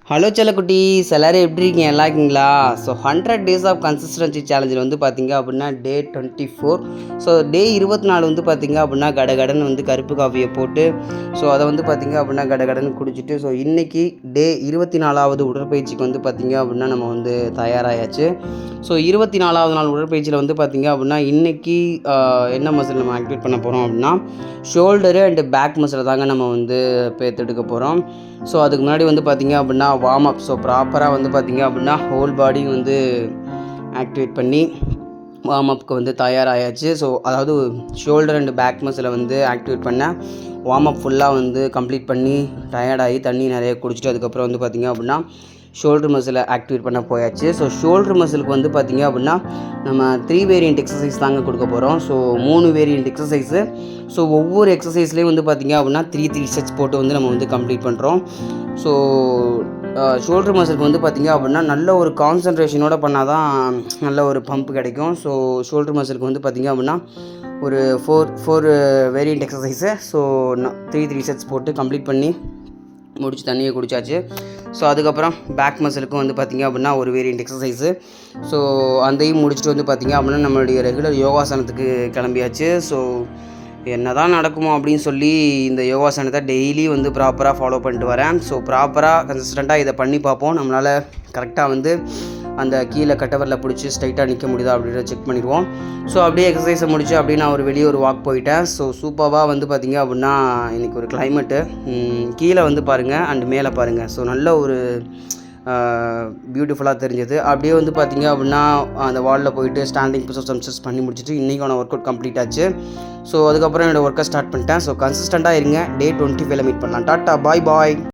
Hello செல்லக்குட்டீஸ், எல்லோரும் எப்படி இருக்கீங்க? நல்லா இருக்கீங்களா? ஸோ 100 டேஸ் ஆஃப் கன்சிஸ்டன்சி சேலஞ்சில் வந்து பார்த்தீங்க அப்படின்னா டே 24. ஸோ டே 24 வந்து பார்த்தீங்க அப்படின்னா கடகடன்னு வந்து கருப்பு காஃபியை போட்டு ஸோ அதை வந்து பார்த்தீங்க அப்படின்னா கடகடன்னு குடிச்சிட்டு ஸோ இன்றைக்கி டே 24வது உடற்பயிற்சிக்கு வந்து பார்த்தீங்க அப்படின்னா நம்ம வந்து தயாராகியாச்சு. ஸோ 24வது நாள் உடற்பயிற்சியில் வந்து பார்த்தீங்க அப்படின்னா இன்றைக்கி என்ன மசில் நம்ம ஆக்டிவேட் பண்ண போகிறோம் அப்படின்னா ஷோல்டரு அண்டு பேக் மசிலை தாங்க நம்ம வந்து எடுக்க போகிறோம். ஸோ அதுக்கு முன்னாடி வந்து பார்த்திங்க அப்படின்னா வார்ம் அப். ஸோ ப்ராப்பராக வந்து பார்த்திங்க அப்படின்னா ஹோல் பாடி வந்து ஆக்டிவேட் பண்ணி வார்ம் அப்புக்கு வந்து தயாராகியாச்சு. ஸோ அதாவது ஷோல்டர் அண்டு பேக் மசிலை வந்து ஆக்டிவேட் பண்ண வார்ம் அப் ஃபுல்லாக வந்து கம்ப்ளீட் பண்ணி டயர்டாகி தண்ணி நிறைய குடிச்சிட்டு அதுக்கப்புறம் வந்து பார்த்திங்க அப்படின்னா ஷோல்ட்ரு மசிலை ஆக்டிவேட் பண்ண போயாச்சு. ஸோ ஷோல்ட்ரு மசிலுக்கு வந்து பார்த்திங்க அப்படின்னா நம்ம 3 வேரியண்ட் எக்ஸசைஸ் தாங்க கொடுக்க போகிறோம். So 3 variant exercise. ஸோ ஒவ்வொரு எக்ஸசைஸ்லேயும் வந்து பார்த்திங்க அப்படின்னா 3 செட்ஸ் போட்டு வந்து நம்ம வந்து கம்ப்ளீட் பண்ணுறோம். ஸோ ஷோல்ட்ரு மசிலுக்கு வந்து பார்த்திங்க அப்படின்னா நல்ல ஒரு கான்சன்ட்ரேஷனோடு பண்ணால் தான் நல்ல ஒரு பம்ப் கிடைக்கும். ஸோ ஷோல்ட்ரு மசிலுக்கு வந்து பார்த்திங்க அப்படின்னா ஒரு 4 வேரியண்ட் எக்ஸசைஸு. ஸோ 3 செட்ஸ் போட்டு கம்ப்ளீட் பண்ணி முடிச்சு தண்ணியை குடித்தாச்சு. ஸோ அதுக்கப்புறம் பேக் மசிலுக்கும் வந்து பார்த்திங்க அப்படின்னா ஒரு வேரியண்ட் எக்ஸசைஸு. ஸோ அதையும் முடிச்சுட்டு வந்து பார்த்திங்க அப்படின்னா நம்மளுடைய ரெகுலர் யோகாசனத்துக்கு கிளம்பியாச்சு. ஸோ என்ன தான் நடக்குமோ அப்படின்னு சொல்லி இந்த யோகாசனத்தை டெய்லி வந்து ப்ராப்பராக ஃபாலோ பண்ணிட்டு வரேன். ஸோ ப்ராப்பராக கன்சிஸ்டண்ட்டாக இதை பண்ணி பார்ப்போம். நம்மளால் கரெக்டாக வந்து அந்த கீழே கட்டவரில் பிடிச்சி ஸ்ட்ரைட்டாக நிற்க முடியுதா அப்படின்றத செக் பண்ணிடுவோம். ஸோ அப்படியே எக்ஸசைஸை முடிச்சு அப்படியே நான் வெளியே ஒரு வாக் போயிட்டேன். ஸோ சூப்பராக வந்து பார்த்திங்க அப்படின்னா இன்றைக்கி ஒரு கிளைமேட்டு கீழே வந்து பாருங்கள் அண்டு மேலே பாருங்கள். ஸோ நல்ல ஒரு பியூட்டிஃபுல்லாக தெரிஞ்சது. அப்படியே வந்து பார்த்திங்க அப்படின்னா அந்த வாலில் போயிட்டு ஸ்டாண்டிங் புஷப்ஸ் சம்சஸ் பண்ணி முடிச்சுட்டு இன்றைக்கான ஒர்க் அவுட் கம்ப்ளீட் ஆச்சு. ஸோ அதுக்கப்புறம் என்னோடய ஒர்க்கை ஸ்டார்ட் பண்ணிட்டேன். ஸோ கன்சிஸ்டண்ட்டாக இருங்க. டே 25 மீட் பண்ணலாம். டாட்டா, பாய்.